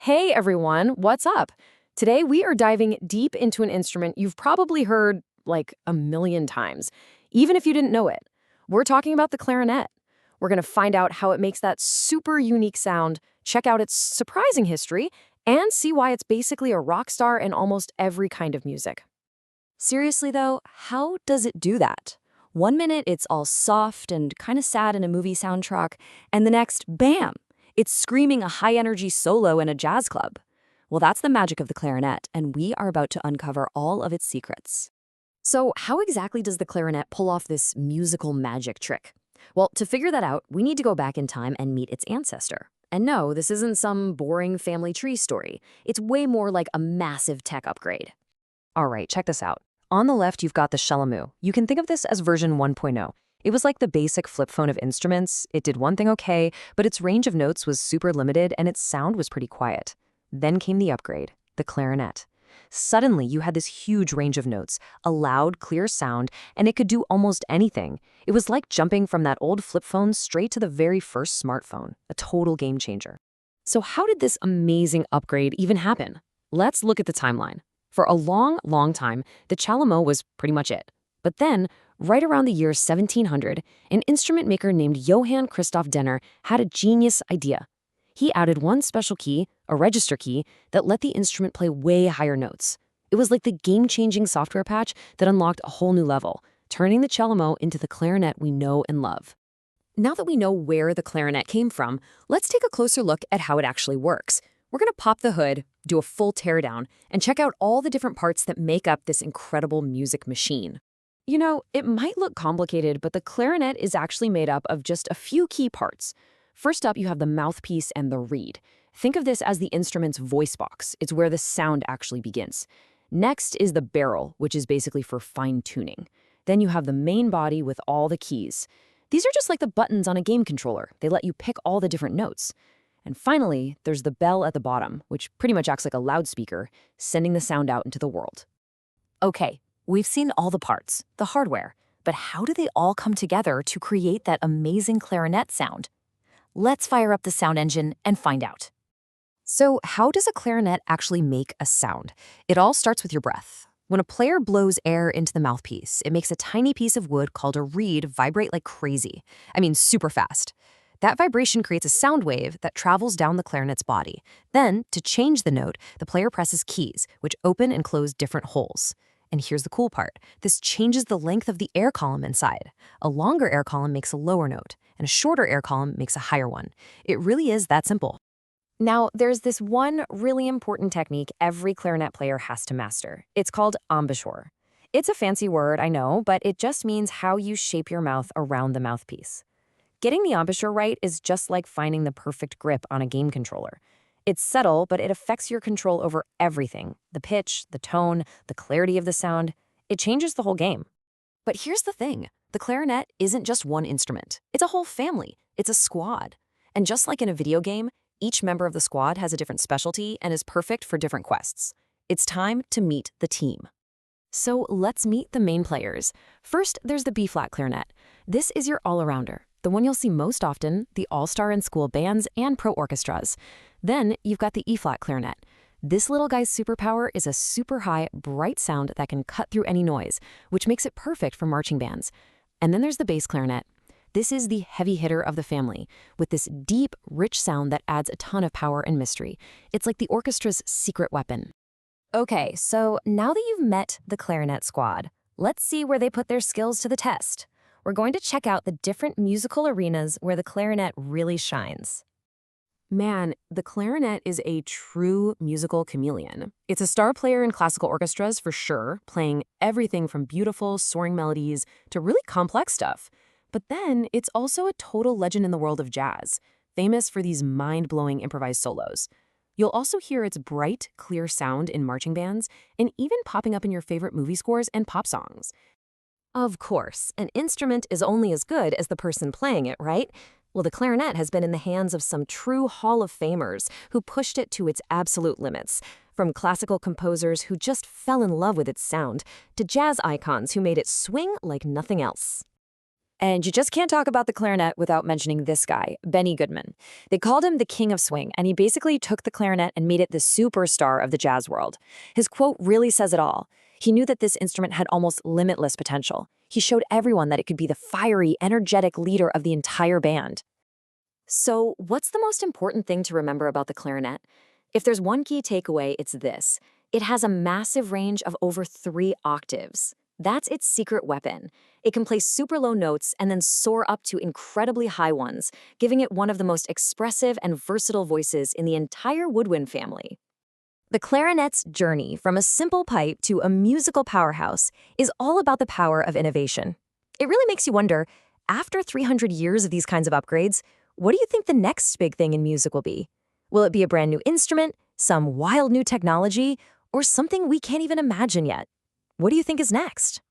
Hey everyone, what's up? Today we are diving deep into an instrument you've probably heard like a million times, even if you didn't know it. We're talking about the clarinet. We're going to find out how it makes that super unique sound, check out its surprising history, and see why it's basically a rock star in almost every kind of music. Seriously though, how does it do that? One minute it's all soft and kind of sad in a movie soundtrack, and the next, bam! It's screaming a high-energy solo in a jazz club. Well, that's the magic of the clarinet, and we are about to uncover all of its secrets. So, how exactly does the clarinet pull off this musical magic trick? Well, to figure that out, we need to go back in time and meet its ancestor. And no, this isn't some boring family tree story. It's way more like a massive tech upgrade. All right, check this out. On the left, you've got the chalumeau. You can think of this as version 1.0. It was like the basic flip phone of instruments. It did one thing okay, but its range of notes was super limited and its sound was pretty quiet. Then came the upgrade, the clarinet. Suddenly, you had this huge range of notes, a loud, clear sound, and it could do almost anything. It was like jumping from that old flip phone straight to the very first smartphone, a total game changer. So how did this amazing upgrade even happen? Let's look at the timeline. For a long, long time, the chalumeau was pretty much it. But then, right around the year 1700, an instrument maker named Johann Christoph Denner had a genius idea. He added one special key, a register key, that let the instrument play way higher notes. It was like the game-changing software patch that unlocked a whole new level, turning the chalumeau into the clarinet we know and love. Now that we know where the clarinet came from, let's take a closer look at how it actually works. We're going to pop the hood, do a full teardown, and check out all the different parts that make up this incredible music machine. You know, it might look complicated, but the clarinet is actually made up of just a few key parts. First up, you have the mouthpiece and the reed. Think of this as the instrument's voice box. It's where the sound actually begins. Next is the barrel, which is basically for fine-tuning. Then you have the main body with all the keys. These are just like the buttons on a game controller. They let you pick all the different notes. And finally, there's the bell at the bottom, which pretty much acts like a loudspeaker, sending the sound out into the world. Okay, we've seen all the parts, the hardware, but how do they all come together to create that amazing clarinet sound? Let's fire up the sound engine and find out. So, how does a clarinet actually make a sound? It all starts with your breath. When a player blows air into the mouthpiece, it makes a tiny piece of wood called a reed vibrate like crazy. I mean, super fast. That vibration creates a sound wave that travels down the clarinet's body. Then, to change the note, the player presses keys, which open and close different holes. And here's the cool part. This changes the length of the air column inside. A longer air column makes a lower note, and a shorter air column makes a higher one. It really is that simple. Now, there's this one really important technique every clarinet player has to master. It's called embouchure. It's a fancy word, I know, but it just means how you shape your mouth around the mouthpiece. Getting the embouchure right is just like finding the perfect grip on a game controller. It's subtle, but it affects your control over everything. The pitch, the tone, the clarity of the sound. It changes the whole game. But here's the thing. The clarinet isn't just one instrument. It's a whole family. It's a squad. And just like in a video game, each member of the squad has a different specialty and is perfect for different quests. It's time to meet the team. So let's meet the main players. First, there's the B-flat clarinet. This is your all-arounder, the one you'll see most often, the all-star in school bands and pro orchestras. Then you've got the E-flat clarinet. This little guy's superpower is a super high, bright sound that can cut through any noise, which makes it perfect for marching bands. And then there's the bass clarinet. This is the heavy hitter of the family, with this deep, rich sound that adds a ton of power and mystery. It's like the orchestra's secret weapon. Okay, so now that you've met the clarinet squad, let's see where they put their skills to the test. We're going to check out the different musical arenas where the clarinet really shines. Man, the clarinet is a true musical chameleon. It's a star player in classical orchestras for sure, playing everything from beautiful, soaring melodies to really complex stuff. But then it's also a total legend in the world of jazz, famous for these mind-blowing improvised solos. You'll also hear its bright, clear sound in marching bands and even popping up in your favorite movie scores and pop songs. Of course, an instrument is only as good as the person playing it, right? Well, the clarinet has been in the hands of some true Hall of Famers who pushed it to its absolute limits, from classical composers who just fell in love with its sound to jazz icons who made it swing like nothing else. And you just can't talk about the clarinet without mentioning this guy, Benny Goodman. They called him the king of swing, and he basically took the clarinet and made it the superstar of the jazz world. His quote really says it all. He knew that this instrument had almost limitless potential. He showed everyone that it could be the fiery, energetic leader of the entire band. So, what's the most important thing to remember about the clarinet? If there's one key takeaway, it's this. It has a massive range of over 3 octaves. That's its secret weapon. It can play super low notes and then soar up to incredibly high ones, giving it one of the most expressive and versatile voices in the entire woodwind family. The clarinet's journey from a simple pipe to a musical powerhouse is all about the power of innovation. It really makes you wonder, after 300 years of these kinds of upgrades, what do you think the next big thing in music will be? Will it be a brand new instrument, some wild new technology, or something we can't even imagine yet? What do you think is next?